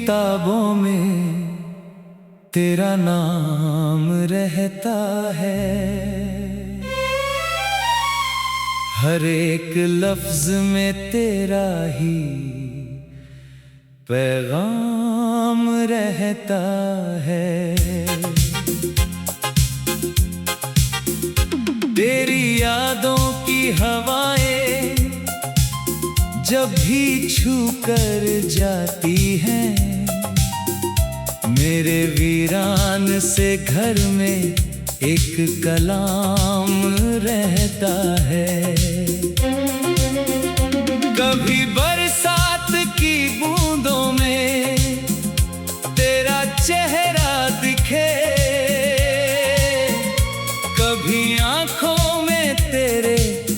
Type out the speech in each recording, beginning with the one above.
किताबों में तेरा नाम रहता है। हर एक लफ्ज में तेरा ही पैगाम रहता है। तेरी यादों की हवाएं जब भी छू कर जाती हैं, मेरे वीरान से घर में एक कलाम रहता है। कभी बरसात की बूंदों में तेरा चेहरा दिखे, कभी आंखों में तेरे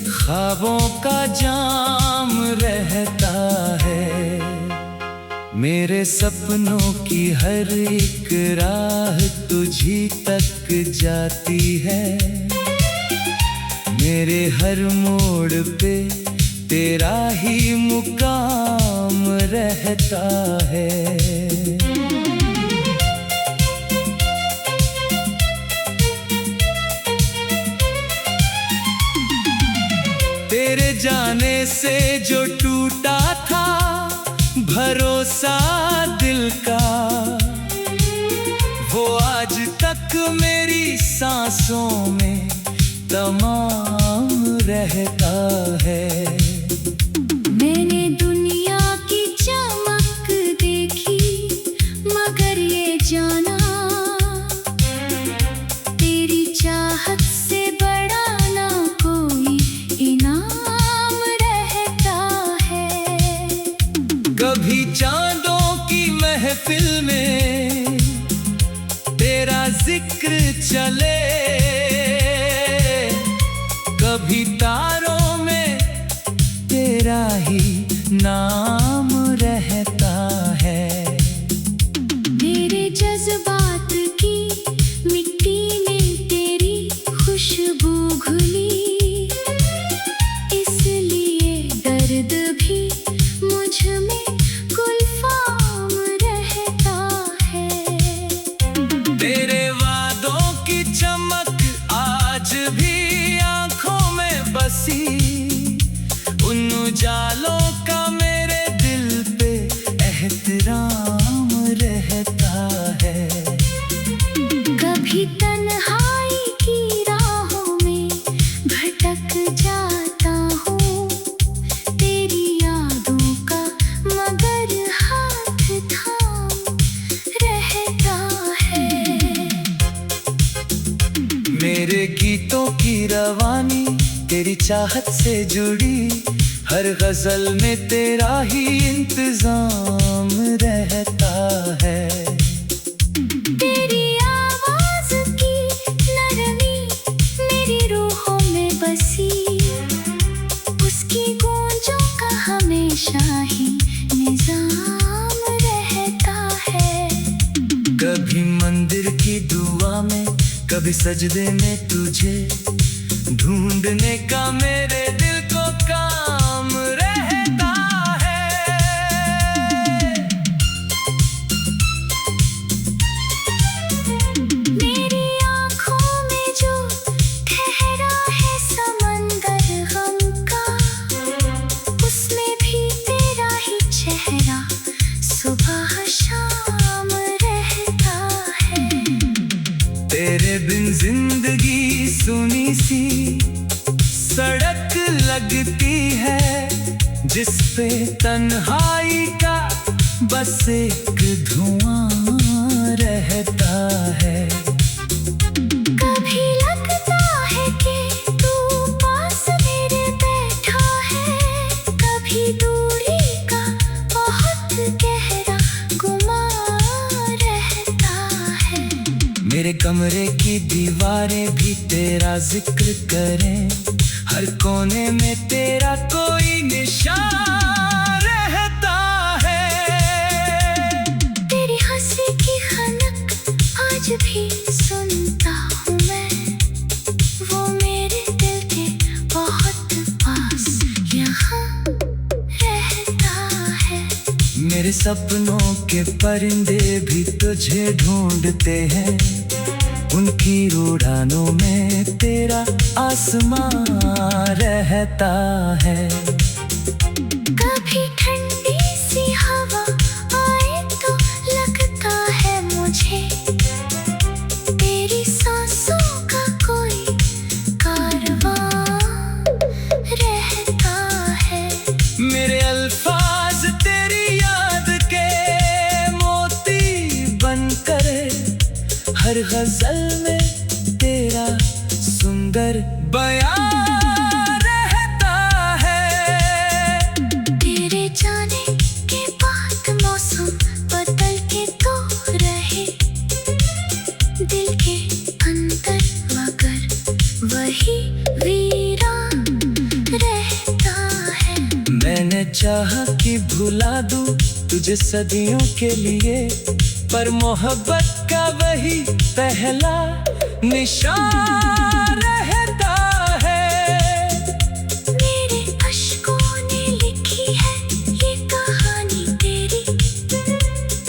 ख्वाबों का जाम रहता है। मेरे सपनों की हर एक राह तुझी तक जाती है। मेरे हर मोड़ पे तेरा ही मुकाम रहता है। तेरे जाने से जो टूटा था भरोसा दिल का, वो आज तक मेरी सांसों में तमाम रहता है। मैंने दुनिया की चमक देखी मगर ये जाना, तेरी चाहत से बड़ा ना कोई इनाम रहता है। कभी चांदों की महफिल में तेरा जिक्र चले, कभी तारों में तेरा ही नाम रहता है। मेरे जज्बात की मिट्टी में तेरी खुशबू घुली, इसलिए दर्द भी मुझ में गुलफाम रहता है। तेरे वादों की चमक आज भी आंखों में बसी, उन उजालों का मेरे दिल पे एहतराम रहता है। कभी तन्हाई की राहों में भटक जाता हूँ, तेरी यादों का मगर हाथ थाम रहता है। मेरे गीतों की रवानी तेरी चाहत से जुड़ी, हर गजल में तेरा ही इंतजाम रहता है। तेरी आवाज की नरमी मेरी रूहों में बसी, उसकी गूंजों का हमेशा ही निजाम रहता है। कभी मंदिर की दुआ में, कभी सजदे में तुझे ढूंढने का मेरे दिल को काम रहता है। मेरी आँखों में जो ठहरा है समंदर गम का, उसमें भी तेरा ही चेहरा सुबह शाम रहता है। तेरे बिन जिंदगी सुनी सी सड़क लगती है, जिस पे तन्हाई का बस एक धुआं रहता है। कभी लगता है कि तू पास मेरे बैठा है, कभी दूरी का बहुत गहरा गुमान रहता है। मेरे कमरे की दीवारें भी तेरा जिक्र करें, हर कोने में तेरा कोई निशान रहता है। तेरी हंसी की खनक आज भी सुनता हूँ मैं, वो मेरे दिल के बहुत पास यहाँ रहता है। मेरे सपनों के परिंदे भी तुझे ढूंढते हैं, उनकी उड़ानों में तेरा आसमां रहता है। कभी ठंडी सी हवा आए तो लगता है मुझे तेरी सांसों का कोई कारवां रहता है। मेरे अल्फाज तेरी याद के मोती बनकर हर गजल में तेरा सुंदर बयां रहता है। तेरे जाने के बाद मौसम बदल के तो रहे, दिल के अंदर मगर वही वीरान रहता है। मैंने चाहा कि भुला दूं तुझे सदियों के लिए, पर मोहब्बत का वही पहला निशान रहता है। मेरे अश्कों ने लिखी है ये कहानी तेरी,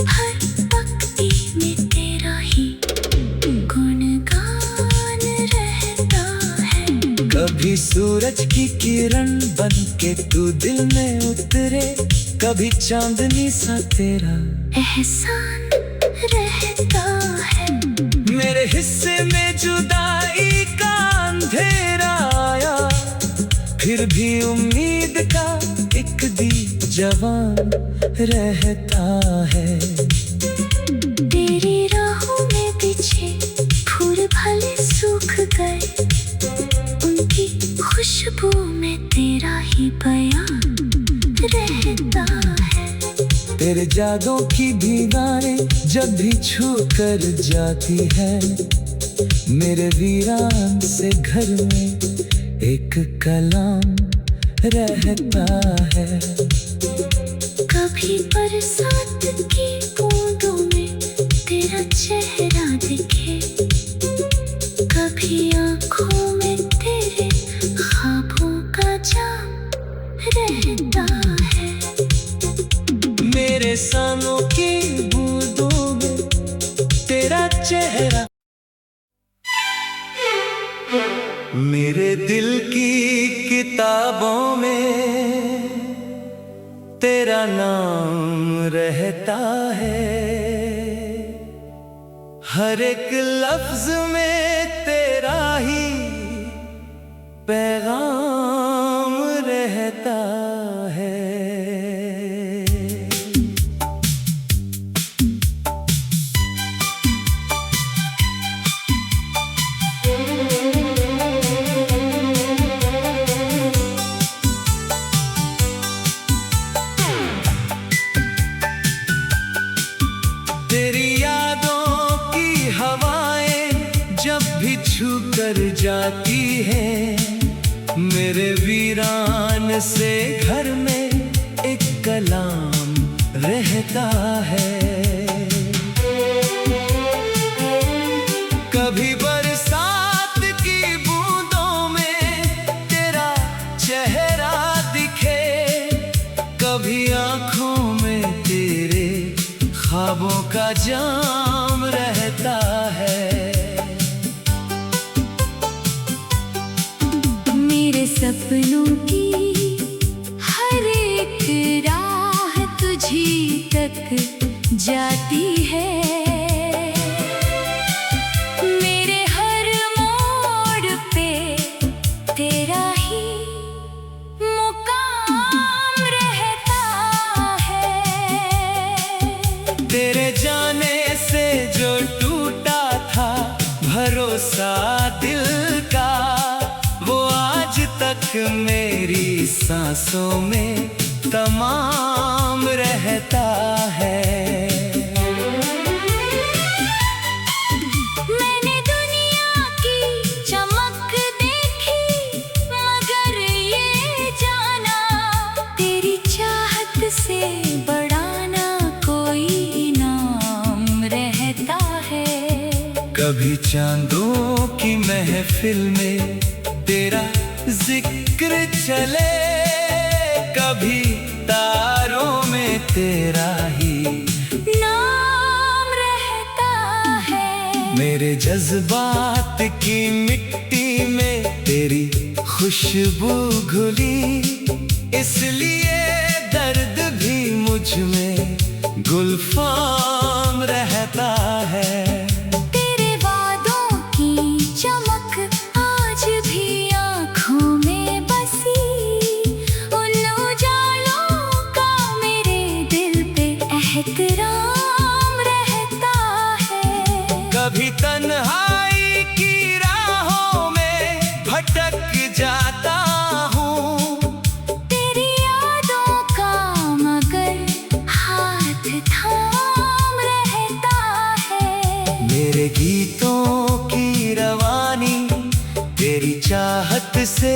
हर पंक्ति में तेरा ही गुणगान रहता है। कभी सूरज की किरण बन के तू दिल में उतरे, कभी चांदनी सा तेरा एहसान रहता है। मेरे हिस्से में जुदाई का अंधेरा आया, फिर भी उम्मीद का एक दी जवान रहता है। तेरी राहों में बिछे फूल भले सूख गए, उनकी खुशबू में तेरा ही बयान रहता है। तेरे जादों की दीवारें जब भी छू कर जाती है, मेरे वीरान से घर में एक कलाम रहता है। कभी बरसात की बूंदों में तेरा चेहरा दिखे, कभी आंखों में तेरे ख्वाबों का जाम रहता है। मेरे सानों की बूंदों में तेरा चेहरा, मेरे दिल की किताबों में तेरा नाम रहता है। हर एक लफ्ज में तेरा ही पैगाम रहता है। तेरी यादों की हवाएं जब भी छू कर जाती है, मेरे वीरान से घर में एक कलाम रहता है। कभी बरसात की बूंदों में तेरा चेहरा दिखे, कभी आंखों में तेरे ख्वाबों का जाम रहता है। मेरे सपनों की हर एक राह तुझी तक जाती है, मेरे हर मोड़ पे तेरा ही मुकाम रहता है। तेरे जाने से जो टूटा था भरोसा दिल का, वो आज तक मेरी सांसों में तमाम रहता है। मैंने दुनिया की चमक देखी, मगर ये जाना तेरी चाहत से बड़ा ना कोई इनाम रहता है। कभी चांदों की महफिल में तेरा जिक्र चले, कभी तारों में में तेरा ही नाम रहता है। मेरे जज्बात की मिट्टी में तेरी खुशबू घुली, इसलिए दर्द भी मुझ में गुलफाम रहता है। तेरे वादों की चमक आज भी आँखों में बसी, उन उजालों का मेरे दिल पे एहतराम रहता है। कभी तन्हाई की राहों में भटक जाता हूँ, तेरी यादों का मगर हाथ थाम रहता है। मेरे गीतों की रवानी तेरी चाहत से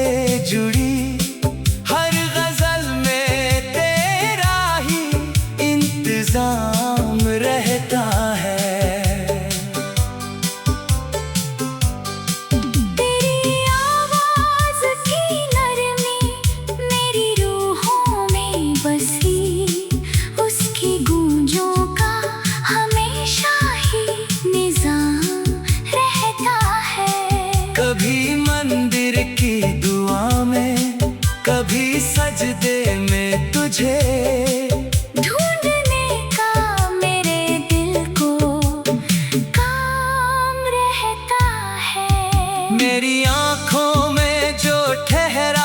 जुड़ी, हर गजल में तेरा ही इंतजाम रहता है। तेरी आवाज की नरमी मेरी रूहों में बसी, उसकी गूंजों का हमेशा ही निजाम रहता है। कभी मंदिर की दुआ में, कभी सजदे में तुझे ढूंढने का मेरे दिल को काम रहता है। मेरी आंखों में जो ठहरा